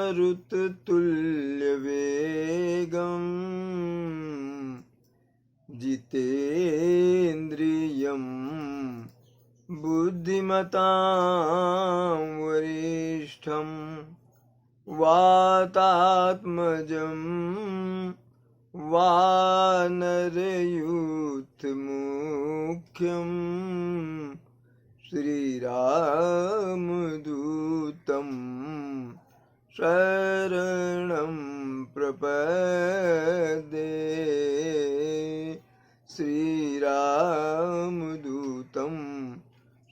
मारुततुल्यवेगम् जितेन्द्रियं बुद्धिमतां वरिष्ठं वातात्मजं वानरयूथमुख्यं श्रीरामदूतं शरणं प्रपद्ये। श्रीरामदूतं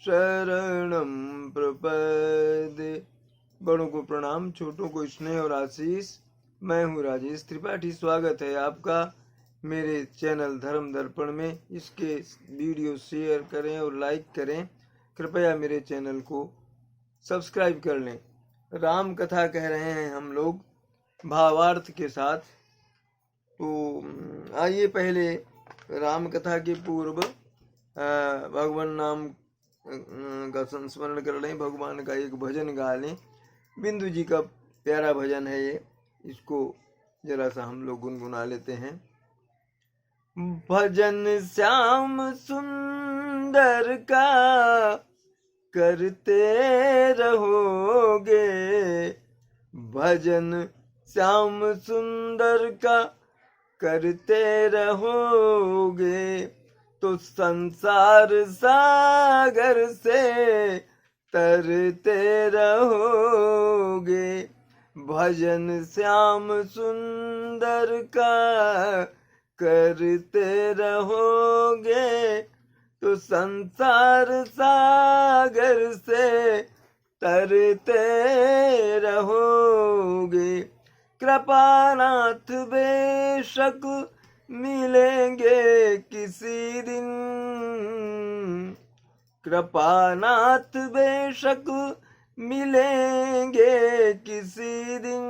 शरणं प्रपद्ये। बड़ों को प्रणाम, छोटों को स्नेह और आशीष। मैं हूँ राजेश त्रिपाठी। स्वागत है आपका मेरे चैनल धर्म दर्पण में। इसके वीडियो शेयर करें और लाइक करें। कृपया मेरे चैनल को सब्सक्राइब कर लें। राम कथा कह रहे हैं हम लोग भावार्थ के साथ। तो आइए पहले राम कथा के पूर्व भगवान नाम का संस्मरण कर लें, भगवान का एक भजन गा लें। बिंदु जी का प्यारा भजन है ये, इसको जरा सा हम लोग गुनगुना लेते हैं। भजन श्याम सुंदर का करते रहोगे, भजन श्याम सुंदर का करते रहोगे तो संसार सागर से तरते रहोगे। भजन श्याम सुंदर का करते रहोगे तो संसार सागर से तरते रहोगे। कृपानाथ बेशक मिलेंगे किसी दिन, कृपानाथ बेशक मिलेंगे किसी दिन।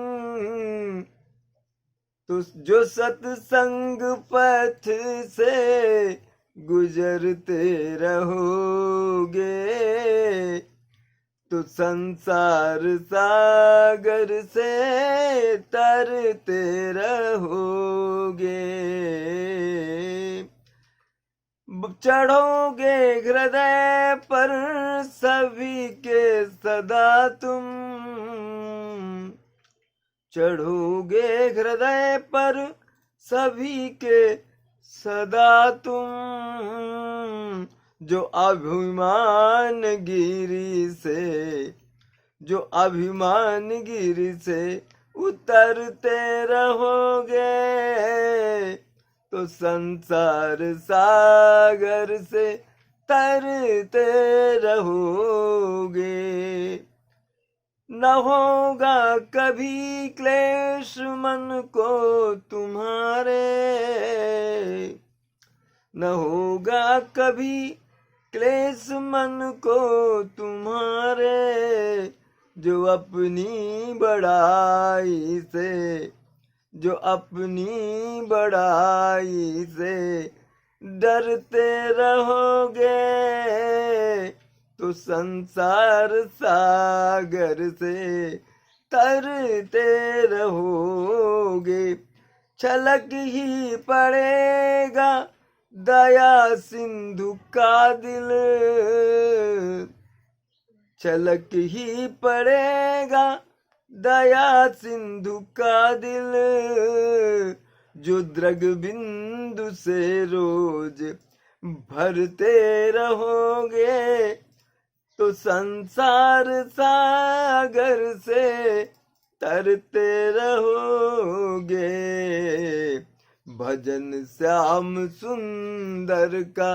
तो जो सत्संग पथ से गुजरते रहोगे तो संसार सागर से तरते रहोगे। चढ़ोगे हृदय पर सभी के सदा तुम, चढ़ोगे हृदय पर सभी के सदा तुम। जो अभिमान गिरी से, जो अभिमान गिरी से उतरते रहोगे तो संसार सागर से तरते रहोगे। न होगा कभी क्लेश मन को तुम्हारे, न होगा कभी क्लेश मन को तुम्हारे। जो अपनी बड़ाई से, जो अपनी बड़ाई से डरते रहोगे तो संसार सागर से तरते रहोगे। छलक ही पड़ेगा दया सिंधु का दिल, छलक ही पड़ेगा दया सिंधु का दिल। जो द्रग बिंदु से रोज भरते रहोगे तो संसार सागर से तरते रहोगे। भजन श्याम सुंदर का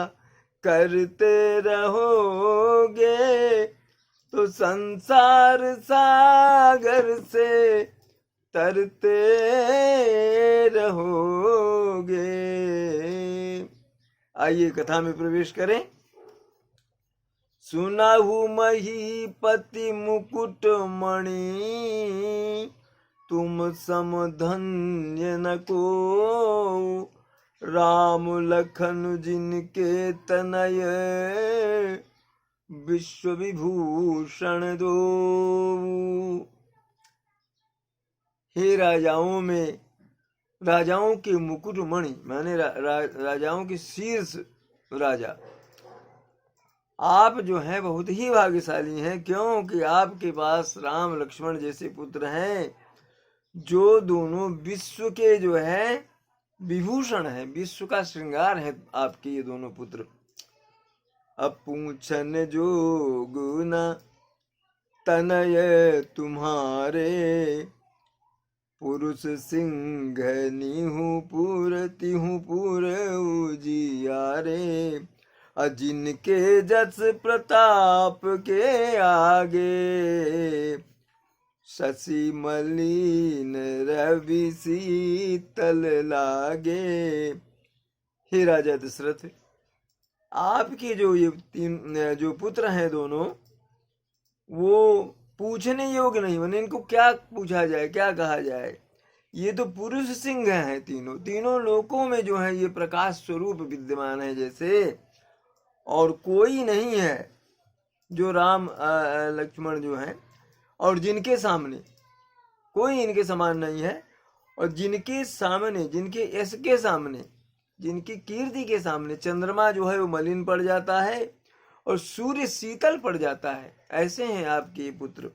करते रहोगे तो संसार सागर से तरते रहोगे। आइए कथा में प्रवेश करें। सुनाहु महीपति मुकुट मणि, तुम सम धन्य न को। राम लखन जिनके तनय, विश्व विभूषण दो। हे राजाओं के मुकुटमणि, माने राजाओं के शीर्ष राजा, आप जो हैं बहुत ही भाग्यशाली हैं, क्योंकि आपके पास राम लक्ष्मण जैसे पुत्र हैं, जो दोनों विश्व के जो है विभूषण है, विश्व का श्रृंगार है आपके ये दोनों पुत्र। अब पूछन जोग न तनय तुम्हारे, पुरुष सिंह नीहू पुर उजियारे, जिनके जस प्रताप के आगे, शशि मलिन रवि शीतल लागे। हे राजा दशरथ, आपके जो ये तीन जो पुत्र हैं दोनों, वो पूछने योग्य नहीं, मैंने इनको क्या पूछा जाए, क्या कहा जाए। ये तो पुरुष सिंह हैं तीनों लोकों में जो है ये प्रकाश स्वरूप विद्यमान है जैसे, और कोई नहीं है जो राम लक्ष्मण जो हैं, और जिनके सामने कोई इनके समान नहीं है, और जिनके सामने, जिनके यश के सामने, जिनकी कीर्ति के सामने चंद्रमा जो है वो मलिन पड़ जाता है और सूर्य शीतल पड़ जाता है, ऐसे हैं आपके पुत्र।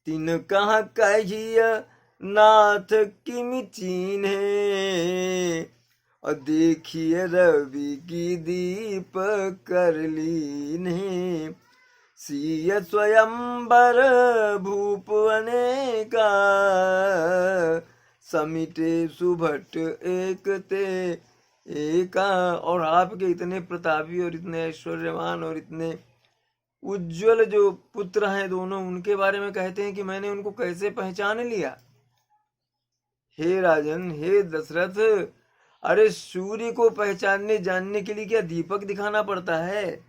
तीन कहा कहिया नाथ किमि चीन्हे, और देखिए रवि की दीप कर लीन्हे, सिय स्वयंवर भूप अनेका, समिटे सुभट एक ते एका। और आपके इतने प्रतापी और इतने ऐश्वर्यवान और इतने उज्जवल जो पुत्र हैं दोनों, उनके बारे में कहते हैं कि मैंने उनको कैसे पहचान लिया। हे राजन, हे दशरथ, अरे सूर्य को पहचानने जानने के लिए क्या दीपक दिखाना पड़ता है?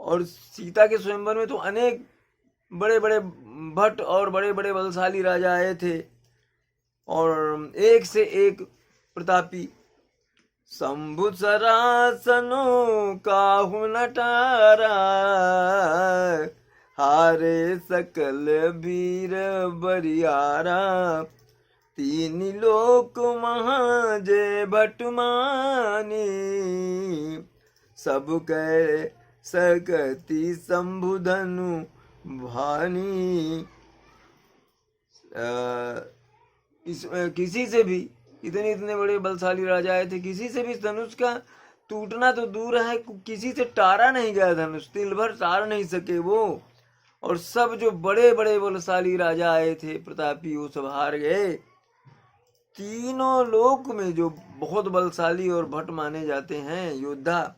और सीता के स्वयंवर में तो अनेक बड़े बड़े भट्ट और बड़े बड़े बलशाली राजा आए थे, और एक से एक प्रतापी। शंभु सरासनो काहु नटारा, हारे सकल वीर बरियारा, तीन लोक महाजय भटमानी, सब कह सकती शंभुधनु भानी। किसी से भी, इतने इतने बड़े बलशाली राजा आए थे, किसी से भी धनुष का टूटना तो दूर है, किसी से टारा नहीं गया धनुष, तिल भर टार नहीं सके वो। और सब जो बड़े बड़े बलशाली राजा आए थे प्रतापी, वो सब हार गए। तीनों लोक में जो बहुत बलशाली और भट्ट माने जाते हैं योद्धा,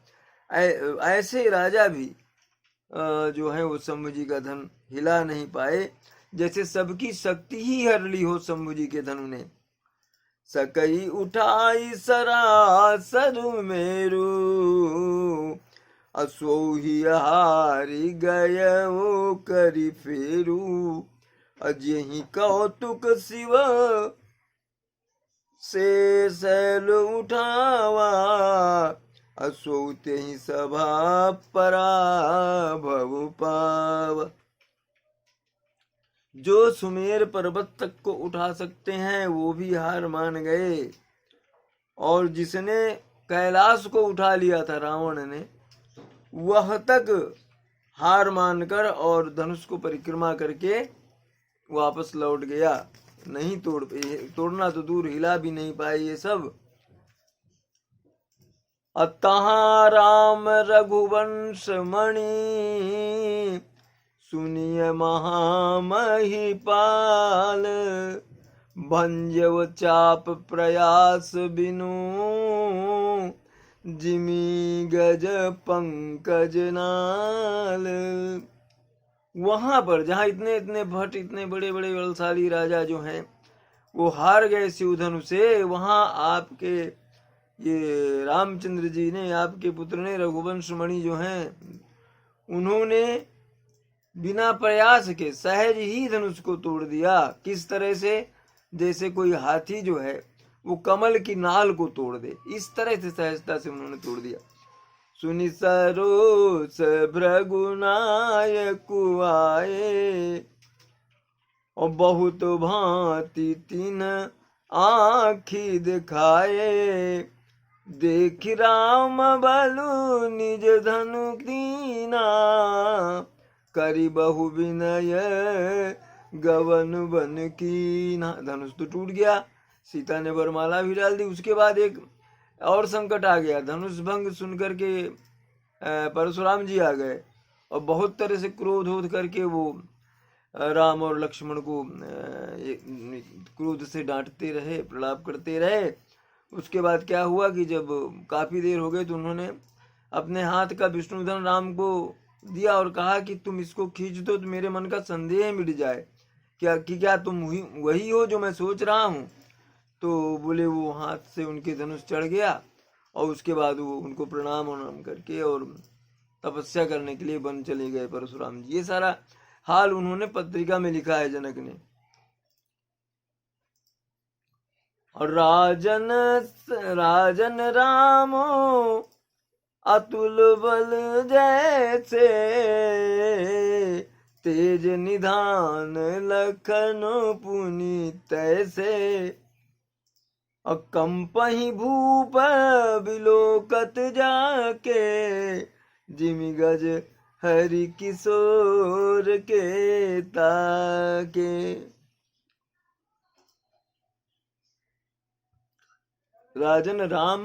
ऐसे राजा भी जो है वो शंभु जी का धन हिला नहीं पाए, जैसे सबकी शक्ति ही हर ली हो शंभु जी के धनु ने। सकई उठाई सरासर मेरू, असोही हारी गय वो करी फेरू, अजहि कौतुक शिव से सैल उठावा, असोते ही सभा पराभव पावा। जो सुमेर पर्वत तक को उठा सकते हैं वो भी हार मान गए, और जिसने कैलाश को उठा लिया था रावण ने, वह तक हार मानकर और धनुष को परिक्रमा करके वापस लौट गया। नहीं तोड़ना तो दूर, हिला भी नहीं पाए ये सब। अतः राम रघुवंश मणि, सुनिय महामहिपाल, भंजव चाप प्रयास बिनु, जिमी गज पंकज नाल। वहां पर जहां इतने इतने भट्ट, इतने बड़े बड़े बलशाली राजा जो हैं वो हार गए शिवधनु से, वहां आपके ये रामचंद्र जी ने, आपके पुत्र ने, रघुवंश मणि जो हैं, उन्होंने बिना प्रयास के सहज ही धनुष को तोड़ दिया। किस तरह से? जैसे कोई हाथी जो है वो कमल की नाल को तोड़ दे, इस तरह से सहजता से उन्होंने तोड़ दिया। सुनि सरोस भृगुनायक आए, और बहुत भांति तीन आँखी दिखाए, देख राम बलु निज धनु दीना, करी बहु विनय गवन बन की ना। धनुष तो टूट गया, सीता ने वरमाला भी डाल दी। उसके बाद एक और संकट आ गया। धनुष भंग सुन करके परशुराम जी आ गए और बहुत तरह से क्रोध हो करके वो राम और लक्ष्मण को क्रोध से डांटते रहे, प्रलाप करते रहे। उसके बाद क्या हुआ कि जब काफी देर हो गई तो उन्होंने अपने हाथ का विष्णुधन राम को दिया और कहा कि तुम इसको खींच दो तो मेरे मन का संदेह मिट जाए क्या तुम वही हो जो मैं सोच रहा हूँ। तो बोले वो हाथ से उनके धनुष चढ़ गया और उसके बाद वो उनको प्रणाम करके और तपस्या करने के लिए वन चले गए परशुराम जी। ये सारा हाल उन्होंने पत्रिका में लिखा है जनक ने। और राजन रामो अतुल बल जैसे, तेज निधान लखन पुनि तैसे, और कंपहि भूप बिलोकत जाके, जिमि गज हरि किशोर के ताके। राजन राम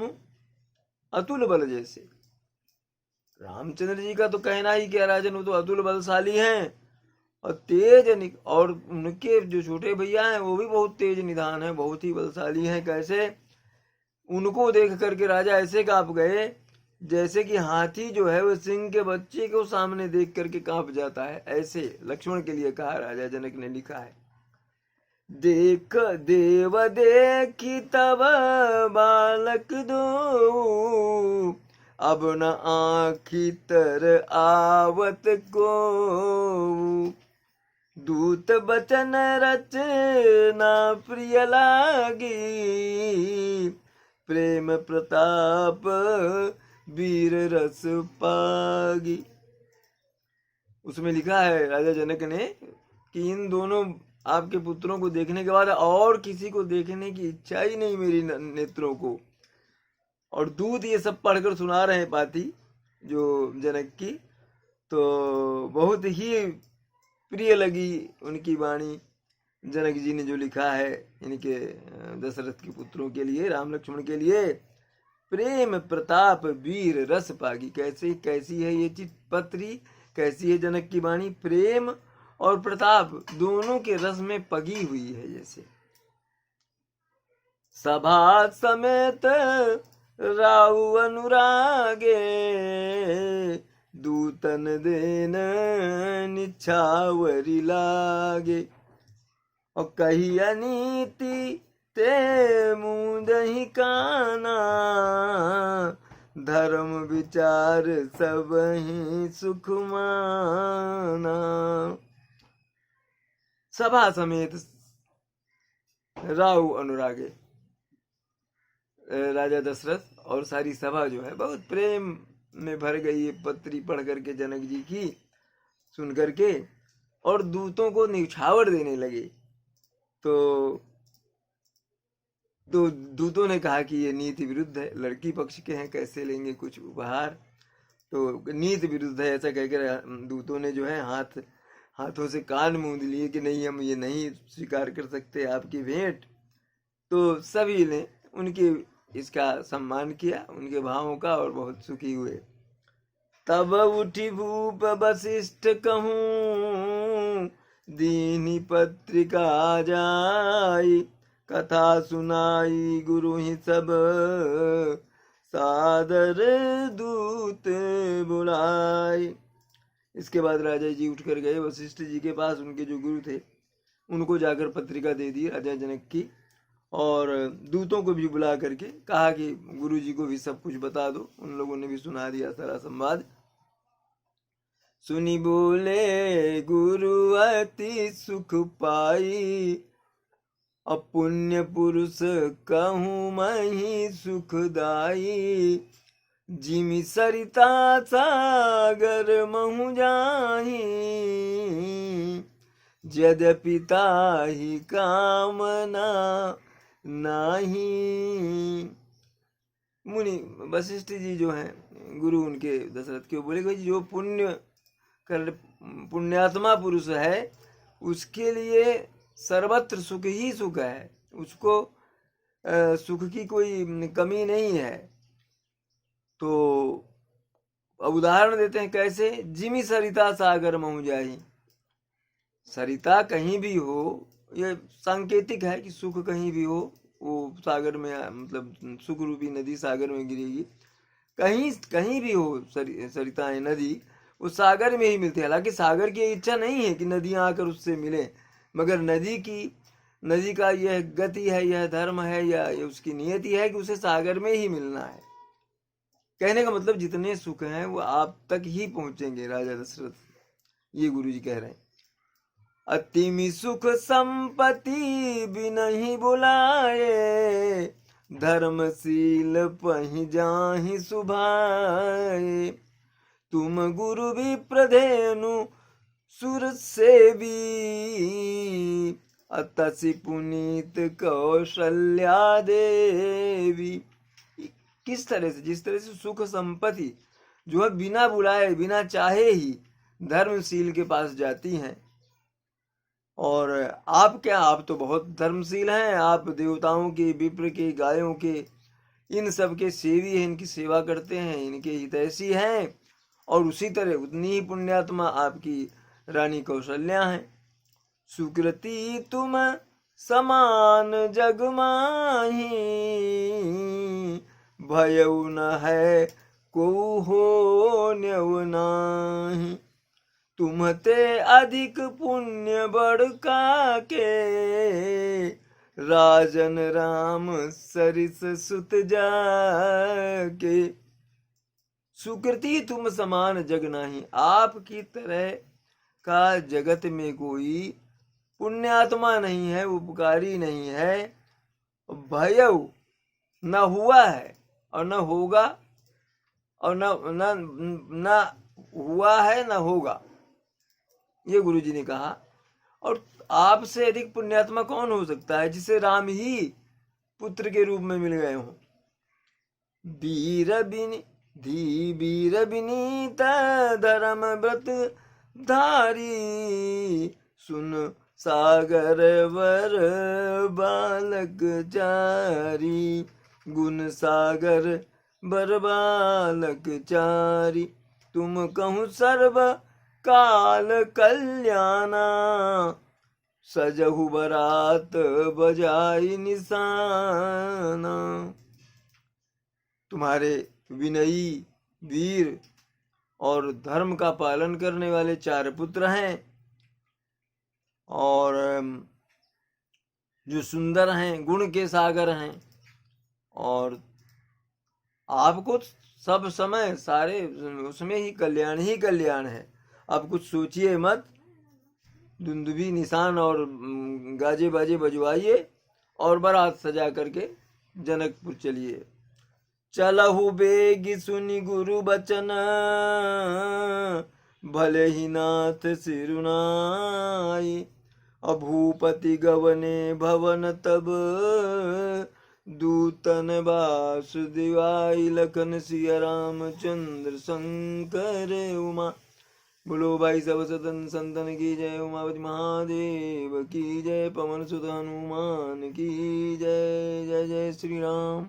अतुल बल जैसे, रामचंद्र जी का तो कहना ही क्या, राजन वो तो अतुल बलशाली हैं और और उनके जो छोटे भैया हैं वो भी बहुत तेज निधान है, बहुत ही बलशाली हैं। कैसे? उनको देख करके राजा ऐसे कांप गए जैसे कि हाथी जो है वो सिंह के बच्चे को सामने देख करके कांप जाता है। ऐसे लक्ष्मण के लिए कहा राजा जनक ने, लिखा है। देख देव देखी तब बालक दो, अब न आँखी तर आवत को, दूत बचन रचना प्रिय लागी, प्रेम प्रताप वीर रस पागी। उसमें लिखा है राजा जनक ने कि इन दोनों आपके पुत्रों को देखने के बाद और किसी को देखने की इच्छा ही नहीं मेरी नेत्रों को। और दूत ये सब पढ़कर सुना रहे हैं पाती जो जनक की, तो बहुत ही प्रिय लगी उनकी वाणी। जनक जी ने जो लिखा है इनके दशरथ के पुत्रों के लिए, राम लक्ष्मण के लिए, प्रेम प्रताप वीर रस पागी। कैसी है ये चिट्ठपत्री, कैसी है जनक की वाणी? प्रेम और प्रताप दोनों के रस में पगी हुई है। जैसे सभा समेत राहु अनुरागे, दूतन देन निछावरी लागे, और कही अनीति ते मुंदहि काना, धर्म विचार सब ही सुख माना। सभा समेत राहु अनुरागे, राजा दशरथ और सारी सभा जो है बहुत प्रेम में भर गई ये पत्री पढ़ करके जनक जी की सुन करके, और दूतों को निछावर देने लगे। तो दूतों ने कहा कि ये नीति विरुद्ध है, लड़की पक्ष के हैं, कैसे लेंगे कुछ उपहार, तो नीति विरुद्ध है। ऐसा कहकर दूतों ने जो है हाथों से कान मूंद लिए कि नहीं, हम ये नहीं स्वीकार कर सकते आपकी भेंट। तो सभी ने उनके इसका सम्मान किया, उनके भावों का, और बहुत सुखी हुए। तब उठी भूप वशिष्ठ कहूँ, दीनी पत्रिका जाई, कथा सुनाई गुरु ही सब, सादर दूत बुलाई। इसके बाद राजा जी उठकर गए वशिष्ठ जी के पास, उनके जो गुरु थे उनको जाकर पत्रिका दे दी राजा जनक की, और दूतों को भी बुला करके कहा कि गुरु जी को भी सब कुछ बता दो। उन लोगों ने भी सुना दिया सारा संवाद। सुनी बोले गुरु अति सुख पाई, अपुण्य पुरुष कहूँ मही सुखदाई, जिमि सरिता सागर महु जाही, यद्यपि ताहि कामना नाही। मुनि वशिष्ठ जी जो हैं गुरु उनके दशरथ के, बोले भाई जो पुण्यात्मा पुरुष है उसके लिए सर्वत्र सुख ही सुख है, उसको सुख की कोई कमी नहीं है। तो अब उदाहरण देते हैं कैसे, जिमी सरिता सागर महु जाही। सरिता कहीं भी हो, ये सांकेतिक है कि सुख कहीं भी हो वो सागर में, मतलब सुख रूपी नदी सागर में गिरेगी। कहीं कहीं भी हो सरिताएं नदी, वो सागर में ही मिलती है। हालांकि सागर की इच्छा नहीं है कि नदियां आकर उससे मिले, मगर नदी का यह गति है, यह धर्म है, या उसकी नियति है कि उसे सागर में ही मिलना है। कहने का मतलब जितने सुख हैं वो आप तक ही पहुंचेंगे राजा दशरथ, ये गुरु जी कह रहे हैं। अतिमि सुख संपत्ति बिनहि बुलाए, धर्मशील पहि जाहि सुभाए। तुम गुरु विप्रधेनु सुर सेवी, अतसि पुनीत कौशल्या देवी। किस तरह से, जिस तरह से सुख संपत्ति जो है बिना बुलाए बिना चाहे ही धर्मशील के पास जाती हैं। और आप क्या, आप तो बहुत धर्मशील हैं, आप देवताओं के, विप्र के, गायों के, इन सब के सेवी हैं, इनकी सेवा करते हैं, इनके हितैषी हैं। और उसी तरह उतनी ही पुण्यात्मा आपकी रानी कौशल्या हैं। सुकृति तुम समान जग माही, भयउ न है को हो न्यउ नाही। तुम ते अधिक पुण्य बड़का के, राजन राम सरिस सुत जाके। सुकृति तुम समान जग नाही, आपकी तरह का जगत में कोई पुण्यात्मा नहीं है, उपकारी नहीं है। भयउ न हुआ है और न होगा, और न हुआ है न होगा, ये गुरु जी ने कहा। और आपसे अधिक पुण्यात्मा कौन हो सकता है जिसे राम ही पुत्र के रूप में मिल गए हों। वीर विनीत धर्म व्रत धारी, सुन सागर वर बालक चारी। गुण सागर बर बालक चारी, तुम कहूँ सर्व काल कल्याणा। सजहु बरात बजाई निशाना। तुम्हारे विनयी, वीर और धर्म का पालन करने वाले 4 पुत्र हैं, और जो सुंदर हैं, गुण के सागर हैं। और आपको सब समय सारे उसमें ही कल्याण है। आप कुछ सोचिए मत, दुंदुभी निशान और गाजे बाजे बजवाइए और बारात सजा करके जनकपुर चलिए। चलहु बेगी सुनि गुरु बचन, भले ही नाथ सिरुनाई। अभूपति गवने भवन तब, दूतन वासुदेवाय। लखन सिया रामचंद्र शंकर उमा। बोलो भाई सब सतन संतन की जय। उमापति महादेव की जय। पवन सुत हनुमान की जय। जय जय श्री राम।